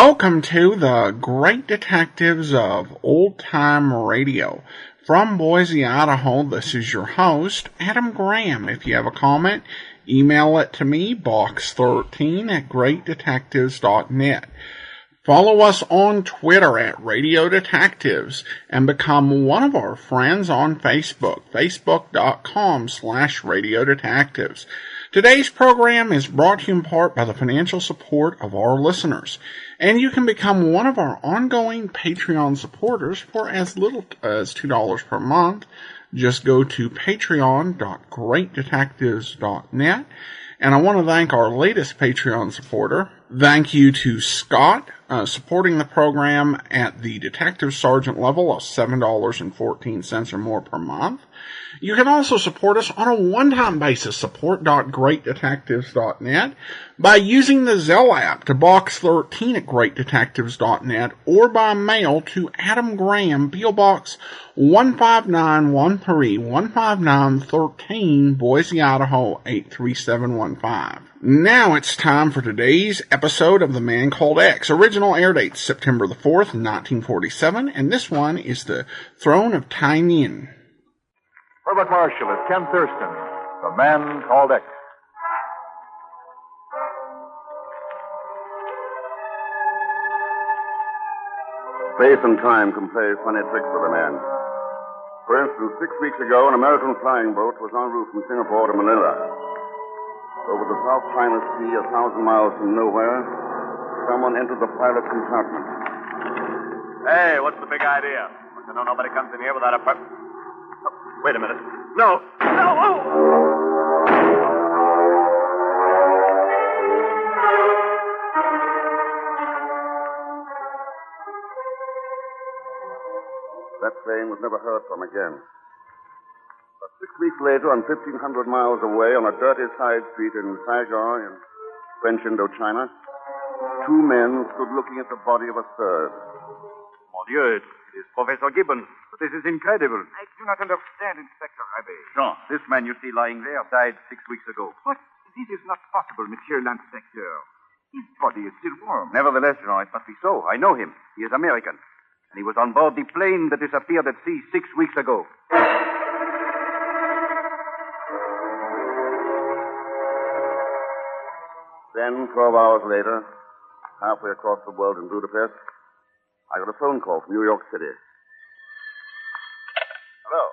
Welcome to the Great Detectives of Old Time Radio. From Boise, Idaho, this is your host, Adam Graham. If you have a comment, email it to me, box13@greatdetectives.net. Follow us on Twitter at Radio Detectives and become one of our friends on Facebook, facebook.com/Radio Detectives. Today's program is brought to you in part by the financial support of our listeners, and you can become one of our ongoing Patreon supporters for as little as $2 per month. Just go to patreon.greatdetectives.net, and I want to thank our latest Patreon supporter. Thank you to Scott, supporting the program at the Detective Sergeant level of $7.14 or more per month. You can also support us on a one-time basis, support.greatdetectives.net, by using the Zelle app to box13@greatdetectives.net or by mail to Adam Graham, P.O. Box 15913, 15913, Boise, Idaho 83715. Now it's time for today's episode of The Man Called X. Original air date September the 4th, 1947, and this one is The Throne of Tay-Ninh. Herbert Marshall as Ken Thurston, The Man Called X. Space and time can play funny tricks with a man. For instance, 6 weeks ago, an American flying boat was en route from Singapore to Manila. Over the South China Sea, 1,000 miles from nowhere, someone entered the pilot's compartment. Hey, what's the big idea? Want to know nobody comes in here without a permit? Oh, wait a minute. No! Oh! That plane was never heard from again. But 6 weeks later, on 1,500 miles away, on a dirty side street in Saigon, in French Indochina, two men stood looking at the body of a third. Mon Dieu, it is Professor Gibbons. But this is incredible. I do not understand, Inspector Rabbe. Jean, this man you see lying there died 6 weeks ago. What? This is not possible, Monsieur l'Inspecteur. His body is still warm. Nevertheless, Jean, it must be so. I know him. He is American. And he was on board the plane that disappeared at sea 6 weeks ago. Then, 12 hours later, halfway across the world in Budapest, I got a phone call from New York City. Hello.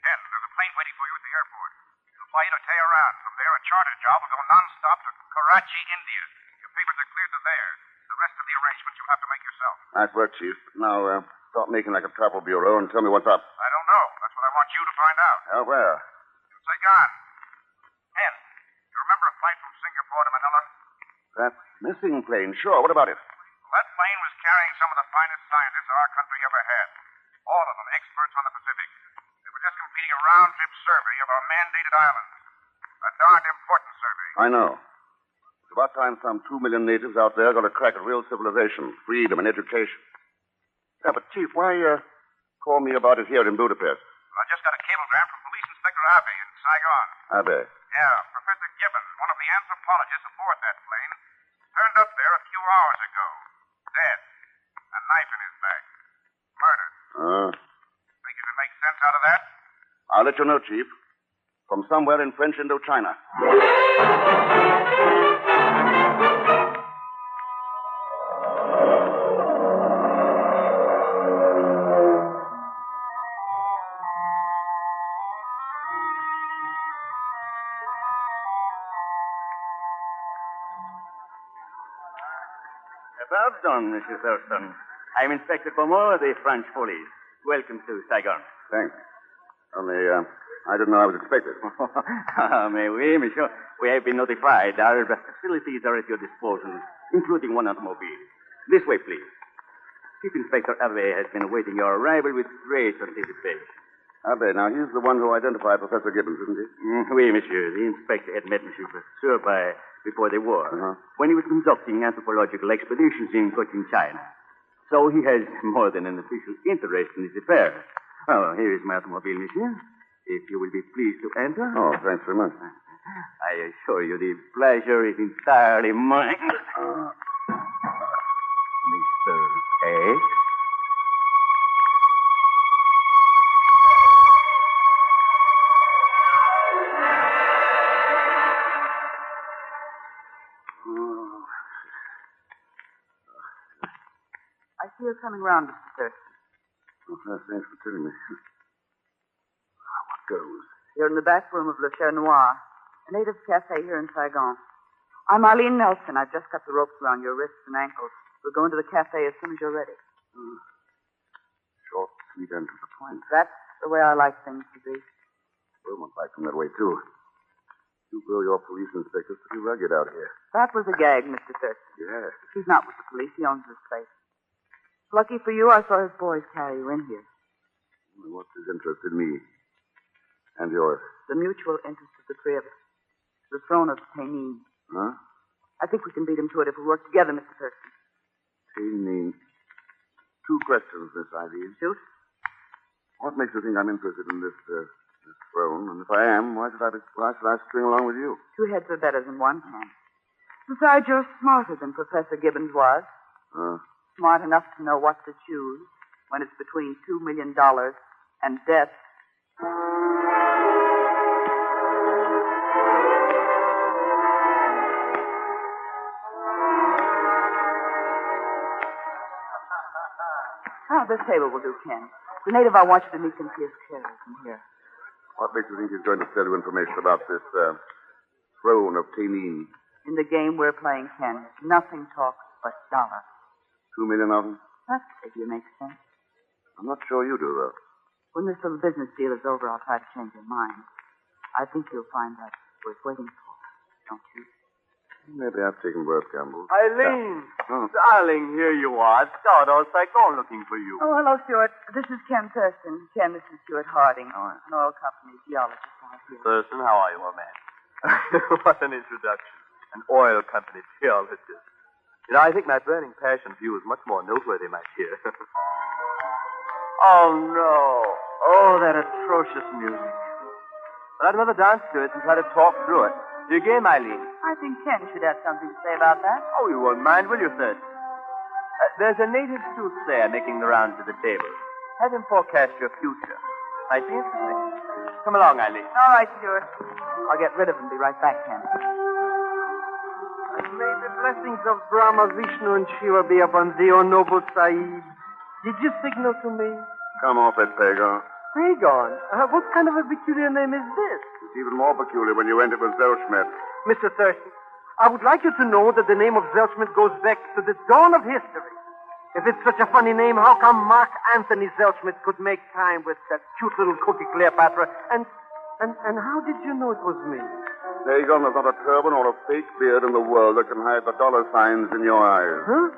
Ken, there's a plane waiting for you at the airport. It'll fly you to Tehran. From there, a charter job will go non-stop to Karachi, India. Your papers are cleared to there. The rest of the arrangements you'll have to make yourself. Nice work, Chief. Now, stop making like a travel bureau and tell me what's up. I don't know. That's what I want you to find out. Where? In Saigon. Ken, you remember a flight from Singapore to Manila? That missing plane, sure. What about it? Well, that plane was carrying some of the finest scientists our country ever had. All of them experts on the Pacific. They were just completing a round-trip survey of our mandated islands. A darned important survey. I know. It's about time some 2 million natives out there got a crack at real civilization, freedom, and education. Yeah, but, Chief, why call me about it here in Budapest? Well, I just got a cablegram from Police Inspector Abe in Saigon. Abe? Yeah, Professor Gibbons, one of the anthropologists aboard that plane, turned up there a few hours ago. Dead. A knife in his back. Murdered. Think you can make sense out of that? I'll let you know, Chief. From somewhere in French Indochina. Well done, Mr. Thurston. I'm Inspector Beaumont of the French police. Welcome to Saigon. Thanks. Only, I didn't know I was expected. Mais oui, monsieur. We have been notified. Our facilities are at your disposal, including one automobile. This way, please. Chief Inspector Abe has been awaiting your arrival with great anticipation. Abe, now he's the one who identified Professor Gibbons, isn't he? Oui, monsieur. The inspector had met Monsieur Professor before the war, when he was conducting anthropological expeditions in Cochin, China. So he has more than an official interest in this affair. Oh, here is my automobile, monsieur. If you will be pleased to enter. Oh, thanks very much. I assure you the pleasure is entirely mine. you're coming round, Mr. Thurston. Oh, thanks for telling me. What goes? You're in the back room of Le Cher Noir, a native cafe here in Saigon. I'm Arlene Nelson. I've just cut the ropes around your wrists and ankles. We'll go into the cafe as soon as you're ready. Short, sweet, and to the point. That's the way I like things to be. Wilmot likes them that way, too. You grow your police inspectors pretty rugged out here. That was a gag, Mr. Thurston. Yeah. He's not with the police. He owns this place. Lucky for you, I saw his boys carry you in here. What's his interest in me? And yours? The mutual interest of the three of us. The throne of Tay-Ninh. Huh? I think we can beat him to it if we work together, Mr. Thurston. Tay-Ninh. 2 questions, Miss Eileen. Shoot. What makes you think I'm interested in this throne? And if I am, why should I string along with you? 2 heads are better than 1 hand. Besides, you're smarter than Professor Gibbons was. Smart enough to know what to choose when it's between $2 million and death. This table will do, Ken. The native I want you to meet can see his carriers from here. What makes you think he's going to tell you information about this throne of Tay-Ninh? In the game we're playing, Ken, nothing talks but dollar. 2 million of them? That figure makes sense. I'm not sure you do, though. When this little business deal is over, I'll try to change your mind. I think you'll find that worth waiting for, don't you? Maybe I've taken birth gambles. Eileen! Darling, here you are. Scott or Saigon looking for you. Oh, hello, Stuart. This is Ken Thurston. Ken, this is Stuart Harding, an oil company geologist out here. Thurston, how are you, old man? What an introduction. An oil company geologist. You know, I think my burning passion for you is much more noteworthy, my dear. Oh, no. Oh, that atrocious music. We'll have another dance to it and try to talk through it. You game, Eileen? I think Ken should have something to say about that. Oh, you won't mind, will you, Thurston? There's a native soothsayer making the rounds of the table. Have him forecast your future. Might be interesting. Come along, Eileen. All right, Stuart. I'll get rid of him and be right back, Ken. May the blessings of Brahma, Vishnu, and Shiva be upon thee, O noble Sahib. Did you signal to me? Come off it, Saigon. Saigon? What kind of a peculiar name is this? It's even more peculiar when you enter with Zellschmidt. Mr. Thurston, I would like you to know that the name of Zellschmidt goes back to the dawn of history. If it's such a funny name, how come Mark Anthony Zellschmidt could make time with that cute little cookie Cleopatra? And how did you know it was me? Saigon, there's not a turban or a fake beard in the world that can hide the dollar signs in your eyes. Huh?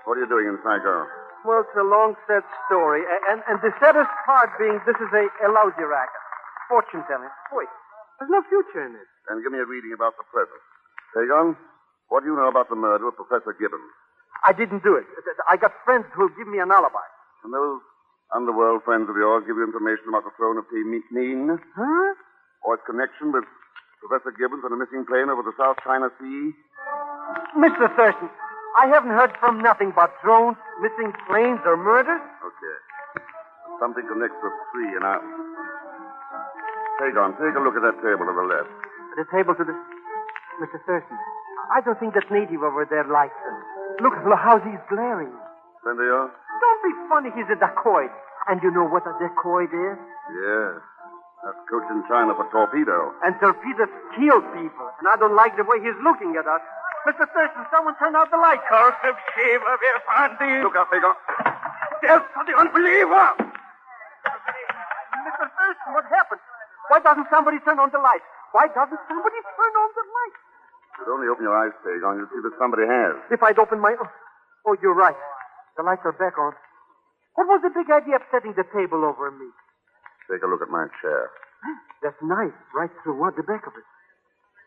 What are you doing in Saigon? Well, it's a long, sad story. And the saddest part being this is a lousy racket. Fortune-telling. Wait, there's no future in it. And give me a reading about the present. Saigon, what do you know about the murder of Professor Gibbons? I didn't do it. I got friends who'll give me an alibi. And those underworld friends of yours give you information about the throne of Tay-Ninh? Huh? Or its connection with Professor Gibbons and a missing plane over the South China Sea? Mr. Thurston, I haven't heard from nothing but drones, missing planes, or murders. Okay. Something connects the three, and I... Saigon, take a look at that table to the left. The table to the... Mr. Thurston, I don't think that native over there likes us. Look how he's glaring. Friend of yours? Don't be funny. He's a dacoit. And you know what a dacoit is? Yes. That's coach in China for torpedo. And torpedoes kill people. And I don't like the way he's looking at us. Mr. Thurston, someone turn out the light. Curse of Shiva, we'll find thee. Look out, Saigon. Death to the unbeliever. Mr. Thurston, what happened? Why doesn't somebody turn on the light? Why doesn't somebody turn on the light? You'd only open your eyes, Saigon. You'll see that somebody has. If I'd open my... Oh, you're right. The lights are back on. What was the big idea of setting the table over me? Take a look at my chair. That knife right through the back of it.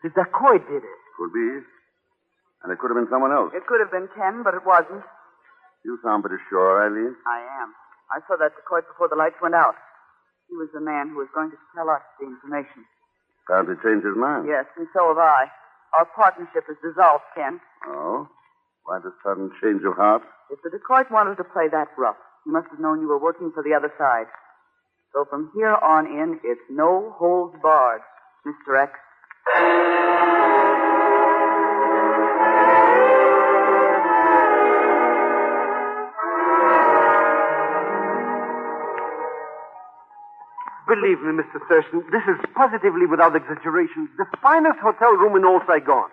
The dacoit did it. Could be. And it could have been someone else. It could have been Ken, but it wasn't. You sound pretty sure, Eileen. I am. I saw that dacoit before the lights went out. He was the man who was going to tell us the information. Apparently changed his mind. Yes, and so have I. Our partnership is dissolved, Ken. Oh? Why this sudden change of heart? If the dacoit wanted to play that rough, he must have known you were working for the other side. So from here on in, it's no holds barred, Mr. X. Believe me, Mr. Thurston, this is positively without exaggeration the finest hotel room in all Saigon.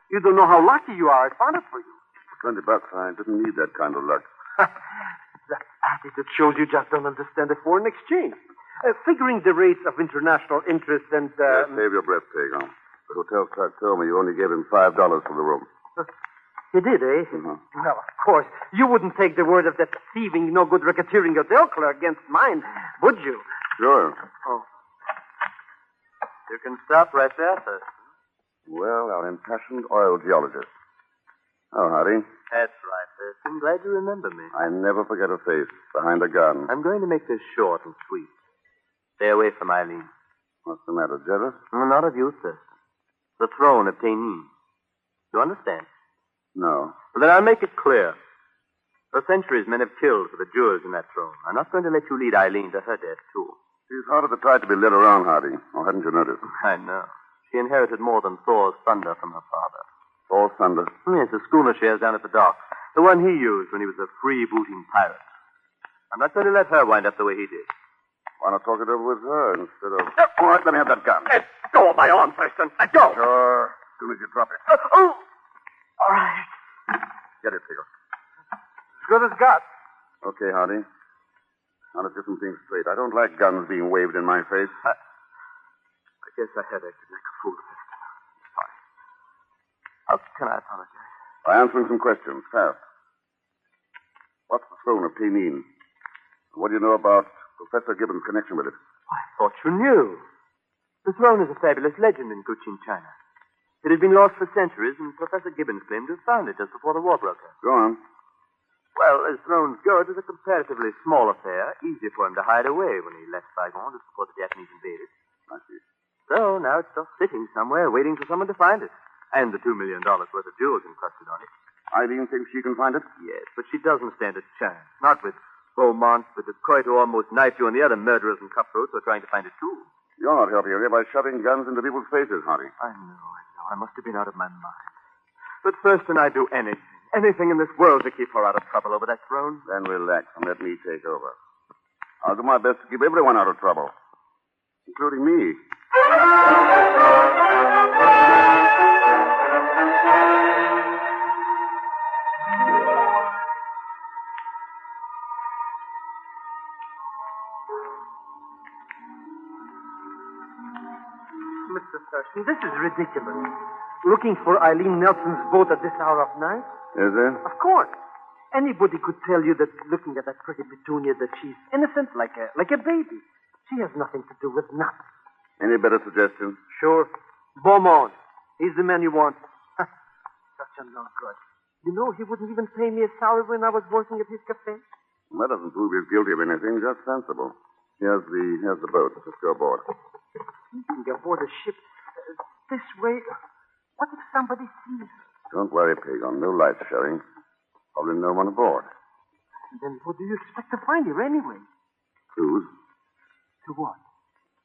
You don't know how lucky you are. I found it for you. For $20, I didn't need that kind of luck. That attitude shows you just don't understand the foreign exchange. Figuring the rates of international interest and... Save your breath, Saigon. The hotel clerk told me you only gave him $5 for the room. You did, eh? Mm-hmm. Well, of course. You wouldn't take the word of that thieving, no-good racketeering hotel clerk against mine, would you? Sure. Oh. You can stop right there, Thurston. Well, our impassioned oil geologist. Oh, Hardy. That's right, Thurston. Glad you remember me. I never forget a face behind a gun. I'm going to make this short and sweet. Stay away from Eileen. What's the matter, jealous? No, not of you, Thurston. The throne of Tay-Ninh. You understand? No. Well, then I'll make it clear. For centuries, men have killed for the jewels in that throne. I'm not going to let you lead Eileen to her death, too. She's harder to try to be led around, Hardy. Or hadn't you noticed? I know. She inherited more than Thor's thunder from her father. Thor's thunder? Yes, the schooner she has down at the docks. The one he used when he was a freebooting pirate. I'm not going to let her wind up the way he did. Why not talk it over with her instead of... All right, let me have that gun. Let go of my arm, Thurston. Let go. Sure. As soon as you drop it. Oh! All right. Get it, Figure. As good as got. Okay, Hardy. Now let's get some things straight. I don't like guns being waved in my face. I guess I had acted like a fool, Thurston. Sorry. How can I apologize? By answering some questions, fast. What's the throne of Tay-Ninh? What do you know about Professor Gibbons' connection with it? I thought you knew. The throne is a fabulous legend in Cochin, China. It had been lost for centuries, and Professor Gibbons claimed to have found it just before the war broke out. Go on. Well, as thrones go, it was a comparatively small affair, easy for him to hide away when he left Saigon just before the Japanese invaded. I see. So now it's just sitting somewhere waiting for someone to find it. And the $2 million worth of jewels encrusted on it. Eileen thinks she can find it? Yes, but she doesn't stand a chance. Not with Beaumont, the dacoit who almost knifed you, and the other murderers and cutthroats who are trying to find it too. You're not helping her by shoving guns into people's faces, Hardy. I know. I must have been out of my mind. But Thurston, I'd do anything in this world to keep her out of trouble over that throne. Then relax and let me take over. I'll do my best to keep everyone out of trouble, including me. Mr. Thurston, this is ridiculous. Looking for Eileen Nelson's boat at this hour of night? Is it? Of course. Anybody could tell you that looking at that pretty petunia that she's innocent like a baby. She has nothing to do with nothing. Any better suggestions? Sure. Beaumont. He's the man you want. Such a no good. You know, he wouldn't even pay me a salary when I was working at his cafe. That doesn't prove he's guilty of anything, just sensible. Here's the boat. Let's go aboard. Sneaking aboard a ship this way. What if somebody sees us? Don't worry, Pagon. No lights showing. Probably no one aboard. Then what do you expect to find here anyway? Clues? To what?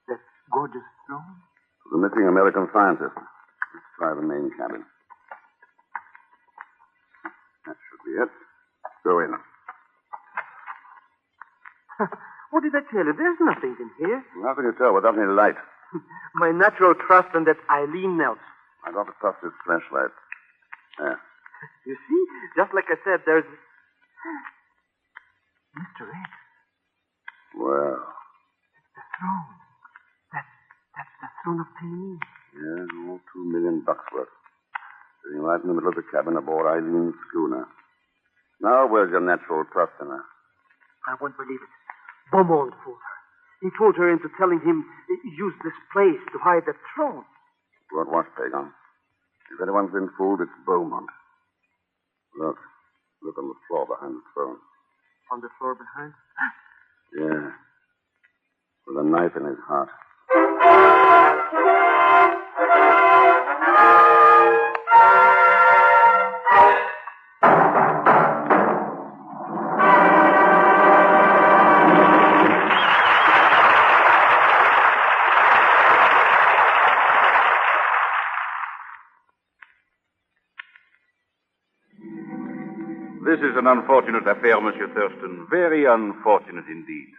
That gorgeous throne? The missing American scientist. Let's try the main cabin. That should be it. Go in. What did I tell you? There's nothing in here. Nothing to tell without any light. My natural trust in that Eileen Nelson. I got to trust this flashlight. There. You see? Just like I said, there's... Mr. X. Well. It's the throne. That's the throne of Tay-Ninh. Yeah, all $2 million worth. Sitting right in the middle of the cabin aboard Eileen's schooner. Now, where's your natural trust in her? I won't believe it. Beaumont fooled her. He fooled her into telling him use this place to hide the throne. Don't watch, Pagon. If anyone's been fooled, it's Beaumont. Look on the floor behind the throne. On the floor behind? Yeah. With a knife in his heart. This is an unfortunate affair, Monsieur Thurston. Very unfortunate indeed.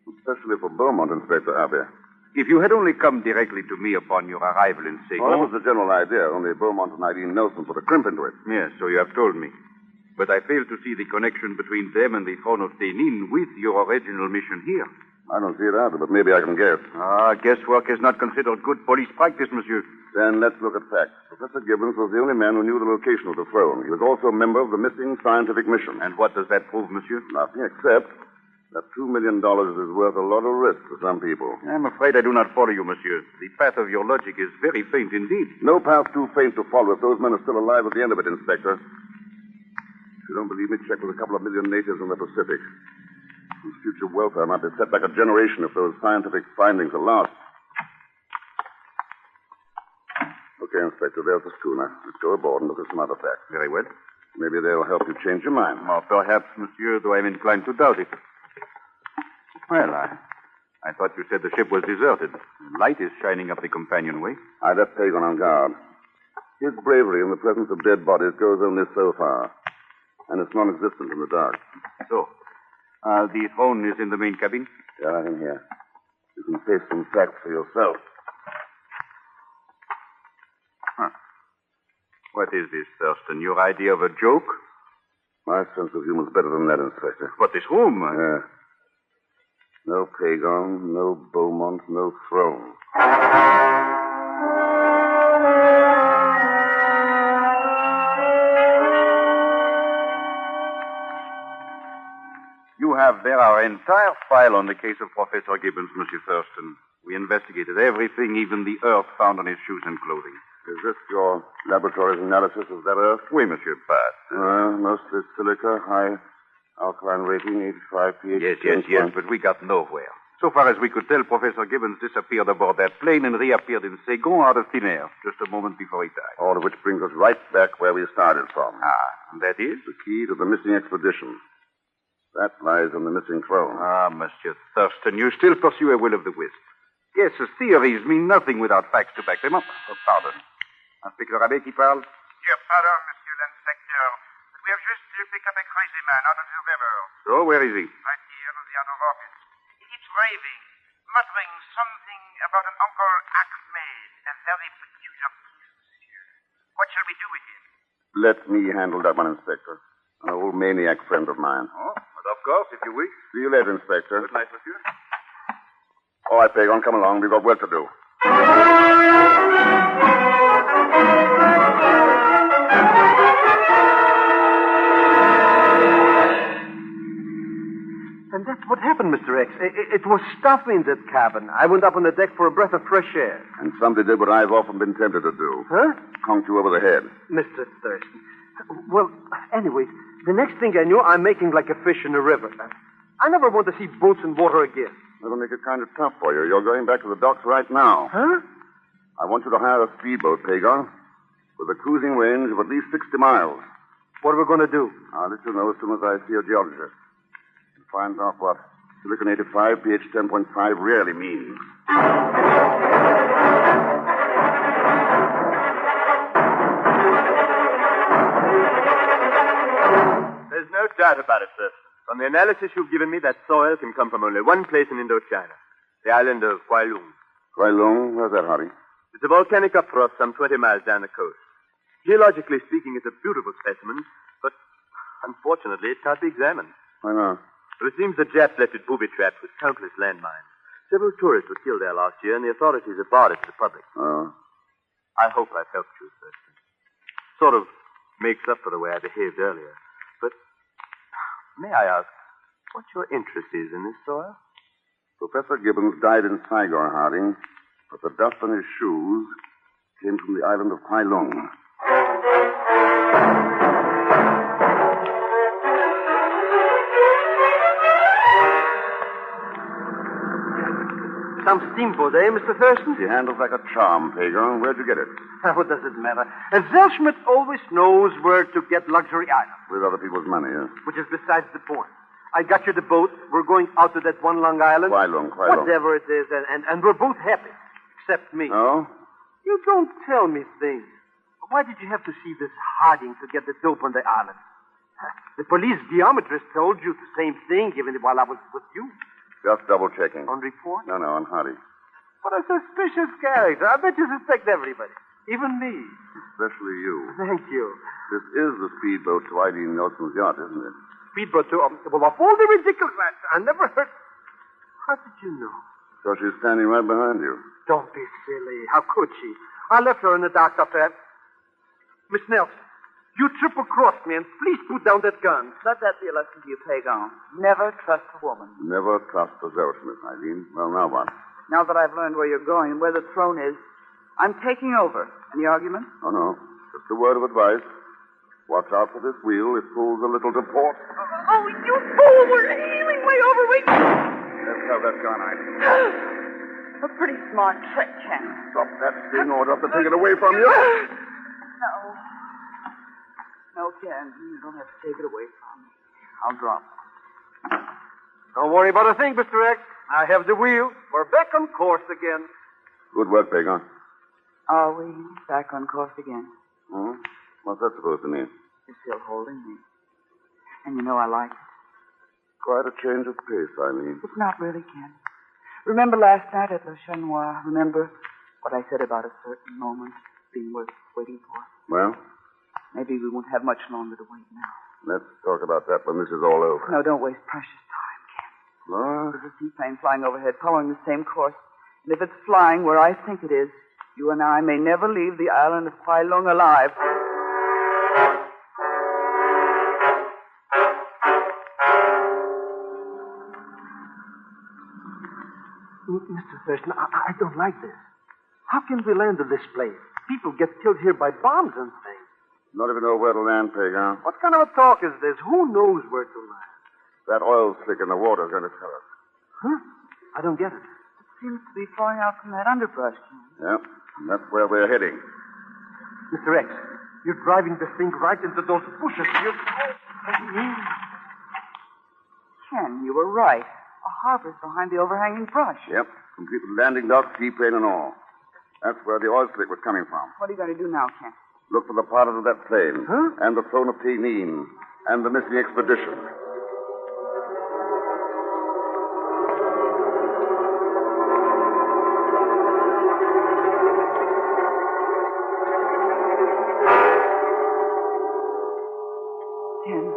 Especially for Beaumont, Inspector Harvey. If you had only come directly to me upon your arrival in Saigon... Well, that was the general idea. Only Beaumont and Irene Nelson put a crimp into it. Yes, so you have told me. But I fail to see the connection between them and the throne of Tay-Ninh with your original mission here. I don't see it either, but maybe I can guess. Guesswork is not considered good police practice, monsieur. Then let's look at facts. Professor Gibbons was the only man who knew the location of the throne. He was also a member of the missing scientific mission. And what does that prove, monsieur? Nothing except that $2 million is worth a lot of risk to some people. I'm afraid I do not follow you, monsieur. The path of your logic is very faint indeed. No path too faint to follow if those men are still alive at the end of it, Inspector. If you don't believe me, check with a couple of million natives in the Pacific. Whose future welfare might be set back a generation if those scientific findings are lost. Okay, Inspector, there's the schooner. Let's go aboard and look at some other facts. Very well. Maybe they'll help you change your mind. Or perhaps, monsieur, though I'm inclined to doubt it. Well, I thought you said the ship was deserted. Light is shining up the companionway. I left Saigon on guard. His bravery in the presence of dead bodies goes only so far. And it's non-existent in the dark. So, the throne is in the main cabin? Yeah, right in here. You can face some facts for yourself. What is this, Thurston? Your idea of a joke? My sense of humor is better than that, Inspector. What, this room? Yeah. No Saigon, no Beaumont, no throne. You have there our entire file on the case of Professor Gibbons, Monsieur Thurston. We investigated everything, even the earth found on his shoes and clothing. Is this your laboratory's analysis of that earth? Oui, Monsieur Pat. Mostly silica, high alkaline rating, 85 pH. Yes, but we got nowhere. So far as we could tell, Professor Gibbons disappeared aboard that plane and reappeared in Saigon out of thin air, just a moment before he died. All of which brings us right back where we started from. And that is? The key to the missing expedition. That lies on the missing throne. Monsieur Thurston, you still pursue a will of the wisp. Yes, theories mean nothing without facts to back them up. Pardon. Inspector Abbé qui parle? Your pardon, Monsieur l'Inspecteur. But we have just picked up a crazy man out of the river. So, where is he? Right here in the outer office. He keeps raving, muttering something about an Uncle Ahmed, a very peculiar case, monsieur. What shall we do with him? Let me handle that one, Inspector. An old maniac friend of mine. Oh, but of course, if you wish. See you later, Inspector. Good night, monsieur. All right, Saigon, come along. We've got work to do. And that's what happened, Mr. X. It was stuffy in that cabin. I went up on the deck for a breath of fresh air. And somebody did what I've often been tempted to do. Huh? Conked you over the head. Mr. Thurston. Well, anyways, the next thing I knew, I'm making like a fish in a river. I never want to see boats in water again. That'll make it kind of tough for you. You're going back to the docks right now. Huh? I want you to hire a speedboat, Saigon, with a cruising range of at least 60 miles. What are we going to do? I'll let you know as soon as I see a geologist. And find out what silicon 85, pH 10.5 really means. There's no doubt about it, sir. From the analysis you've given me, that soil can come from only one place in Indochina, the island of Kwailung. Kwailung? Where's that, Hardy? It's a volcanic upthrust some 20 miles down the coast. Geologically speaking, it's a beautiful specimen, but unfortunately, it can't be examined. Why not? Well, it seems the Japs left it booby-trapped with countless landmines. Several tourists were killed there last year, and the authorities have barred it to the public. Oh. I hope I've helped you, sir. Sort of makes up for the way I behaved earlier. But may I ask what your interest is in this soil? Professor Gibbons died in Saigon, Harding, but the dust on his shoes came from the island of Kwailung. Some steamboat, eh, Mr. Thurston? He handles like a charm, Saigon. Where'd you get it? What does it matter? Zellschmidt always knows where to get luxury items. With other people's money, yes? Which is besides the point. I got you the boat. We're going out to that one Long Island. Kwailung. Whatever it is, and we're both happy. Except me. Oh? You don't tell me things. Why did you have to see this Harding to get the dope on the island? The police geometrist told you the same thing, even while I was with you. Just double-checking. On report? No, on Hardy. What a suspicious character. I bet you suspect everybody. Even me. Especially you. Thank you. This is the speedboat to Eileen Nelson's yacht, isn't it? Speedboat too. Well, of all the ridiculous... I never heard... How did you know? So she's standing right behind you. Don't be silly. How could she? I left her in the dark after that. Miss Nelson, you triple-crossed me, and please put down that gun. Let that be a lesson to you, Saigon. Never trust a woman. Never trust the Miss Eileen. Well, now what? Now that I've learned where you're going and where the throne is, I'm taking over. Any argument? Oh, no. Just a word of advice. Watch out for this wheel. It pulls a little to port. Oh, you fool! We're heeling way over. Let's have that gun, Eileen. A pretty smart trick, Ken. Drop that thing or I'll have to take it away from you. No. No, Ken. You don't have to take it away from me. I'll drop it. Don't worry about a thing, Mr. X. I have the wheel. We're back on course again. Good work, Saigon. Are we back on course again? Hmm? What's that supposed to mean? You're still holding me. And you know I like it. Quite a change of pace, Eileen. It's not really, Ken. Remember last night at Le Chanois? Remember what I said about a certain moment being worth waiting for? Well? Maybe we won't have much longer to wait now. Let's talk about that when this is all over. No, don't waste precious time, Ken. What? There's a seaplane flying overhead, following the same course. And if it's flying where I think it is, you and I may never leave the island of Kwai Lung alive. Mr. Thurston, I don't like this. How can we land at this place? People get killed here by bombs and things. Not even know where to land, Saigon. What kind of a talk is this? Who knows where to land? That oil slick in the water is going to tell us. Huh? I don't get it. It seems to be flowing out from that underbrush, Ken. Yep, and that's where we're heading. Mr. X, you're driving the thing right into those bushes. Ken, you were right. A harbor's behind the overhanging brush. Yep, complete with landing dock, seaplane, and all. That's where the oil slick was coming from. What are you going to do now, Ken? Look for the pilots of that plane. Huh? And the throne of Tay-Ninh. And the missing expedition. Ken,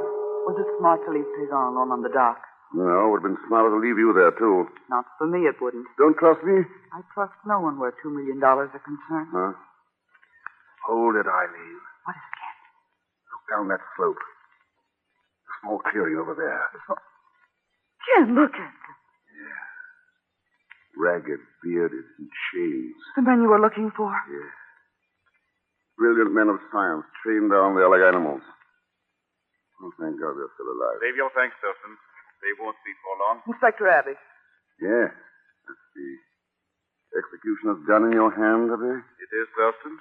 was it smart to leave Saigon alone on the dock? No, it would have been smarter to leave you there, too. Not for me, it wouldn't. Don't trust me? I trust no one where $2 million are concerned. Huh? Hold it, Eileen. What is it, Ken? Look down that slope. A small clearing over there. Ken, look at them. Yeah. Ragged, bearded, in chains. The men you were looking for? Yeah. Brilliant men of science, trained down there like animals. Oh, thank God they're still alive. Save your thanks, Thurston. They won't be for long. Inspector Abbey. Yeah. That's the executioner's gun in your hand, Abbey? It is, Thurston.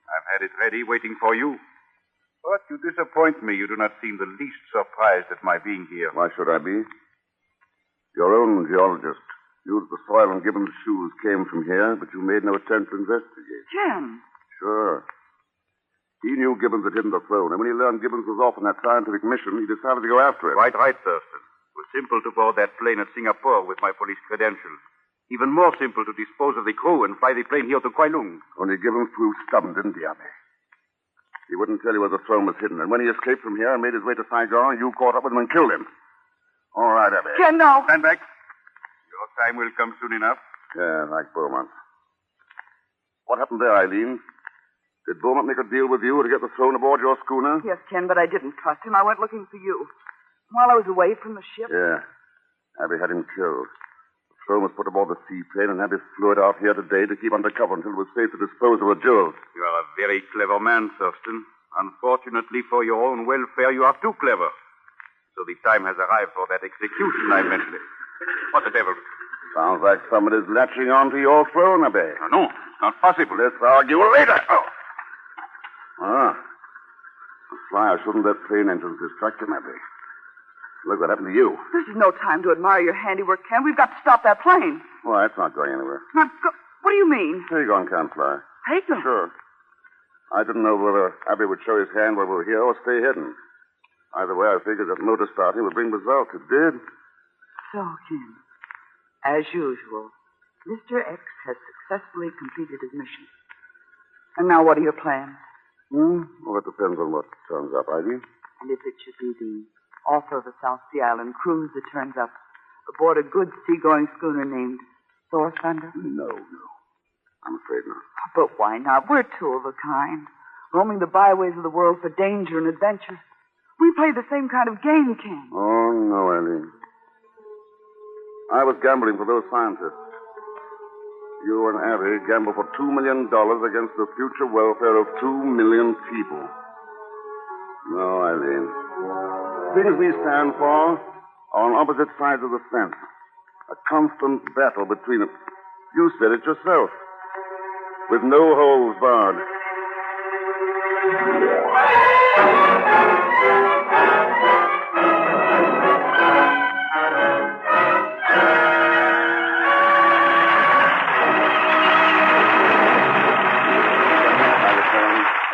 I've had it ready, waiting for you. But you disappoint me. You do not seem the least surprised at my being here. Why should I be? Your own geologist knew that the soil on Gibbons' shoes came from here, but you made no attempt to investigate. Ken. Sure. He knew Gibbons had hidden the throne, and when he learned Gibbons was off on that scientific mission, he decided to go after him. Quite right, Thurston. It was simple to board that plane at Singapore with my police credentials. Even more simple to dispose of the crew and fly the plane here to Kwai Lung. Only Gibbons proved stubborn, didn't he, Abbey? He wouldn't tell you where the throne was hidden, and when he escaped from here and made his way to Saigon, you caught up with him and killed him. All right, Abbey. Ken, no. Stand back. Your time will come soon enough. Yeah, like Beaumont. What happened there, Eileen? Did Beaumont make a deal with you to get the throne aboard your schooner? Yes, Ken, but I didn't trust him. I went looking for you. While I was away from the ship... Yeah. Abbey had him killed. The throne was put aboard the seaplane, and Abbey flew it out here today to keep under cover until it was safe to dispose of the jewels. You are a very clever man, Thurston. Unfortunately for your own welfare, you are too clever. So the time has arrived for that execution I mentioned. What the devil? Sounds like somebody's latching onto your throne, Abbey. No, it's not possible. Let's argue later. Oh. Ah. Why shouldn't that plane engine distract him, Abbey? Look what happened to you. This is no time to admire your handiwork, Ken. We've got to stop that plane. Why, it's not going anywhere. Not go... What do you mean? Saigon can't fly. Saigon? Sure. I didn't know whether Abbey would show his hand while we were here or stay hidden. Either way, I figured that motor starting would bring results. It did. So, Ken, As usual, Mr. X has successfully completed his mission. And now what are your plans? Well, it depends on what turns up, Ivy. And if it should be the author of a South Sea Island cruise that turns up aboard a good seagoing schooner named Thor Thunder? No. I'm afraid not. But why not? We're two of a kind, roaming the byways of the world for danger and adventure. We play the same kind of game, Ken. Oh, no, Eileen. I was gambling for those scientists. You and Abby gamble for $2 million against the future welfare of 2 million people. No, Eileen. Things we stand for are on opposite sides of the fence. A constant battle between them. You said it yourself. With no holes barred.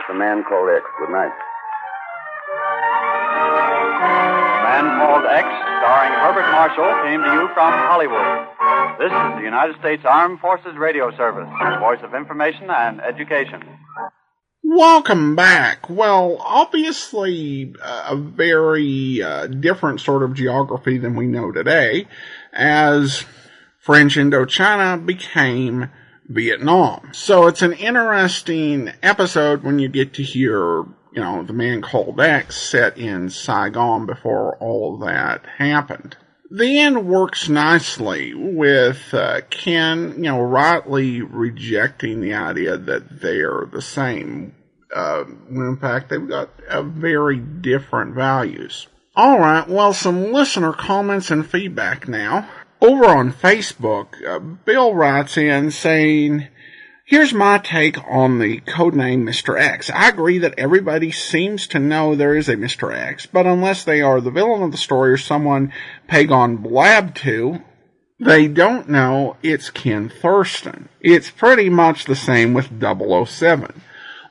A Man Called X. Good night. Man Called X, starring Herbert Marshall, came to you from Hollywood. This is the United States Armed Forces Radio Service, voice of information and education. Welcome back. Well, obviously a very different sort of geography than we know today, as French Indochina became Vietnam. So it's an interesting episode when you get to hear, the Man Called X set in Saigon before all of that happened. The end works nicely with Ken, rightly rejecting the idea that they're the same, when in fact they've got very different values. Alright, well, some listener comments and feedback now. Over on Facebook, Bill writes in saying, here's my take on the codename Mr. X. I agree that everybody seems to know there is a Mr. X, but unless they are the villain of the story or someone Pagon blabbed to, they don't know it's Ken Thurston. It's pretty much the same with 007.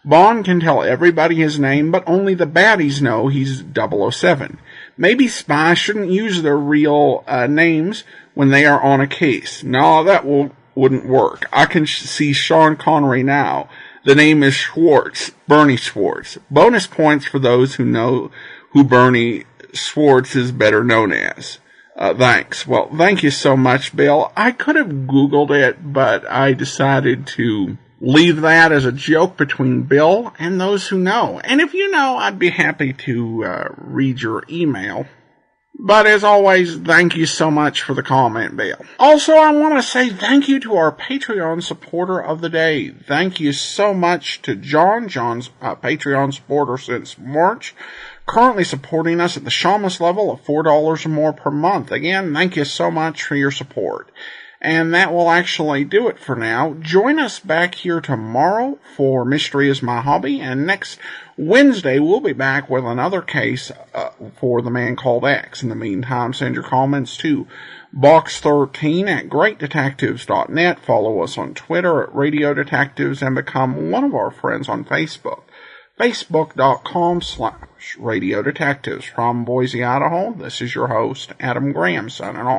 Bond can tell everybody his name, but only the baddies know he's 007. Maybe spies shouldn't use their real names when they are on a case. No, that wouldn't work. I can see Sean Connery now. The name is Schwartz, Bernie Schwartz. Bonus points for those who know who Bernie Schwartz is better known as. Thanks. Well, thank you so much, Bill. I could have Googled it, but I decided to leave that as a joke between Bill and those who know. And if you know, I'd be happy to read your email. But as always, thank you so much for the comment, Bill. Also, I want to say thank you to our Patreon supporter of the day. Thank you so much to John. John's Patreon supporter since March. Currently supporting us at the Shamus level of $4 or more per month. Again, thank you so much for your support. And that will actually do it for now. Join us back here tomorrow for Mystery is My Hobby. And next Wednesday, we'll be back with another case for the Man Called X. In the meantime, send your comments to Box13 at greatdetectives.net. Follow us on Twitter at Radio Detectives and become one of our friends on Facebook. Facebook.com/Radio Detectives. From Boise, Idaho, this is your host, Adam Graham, signing off.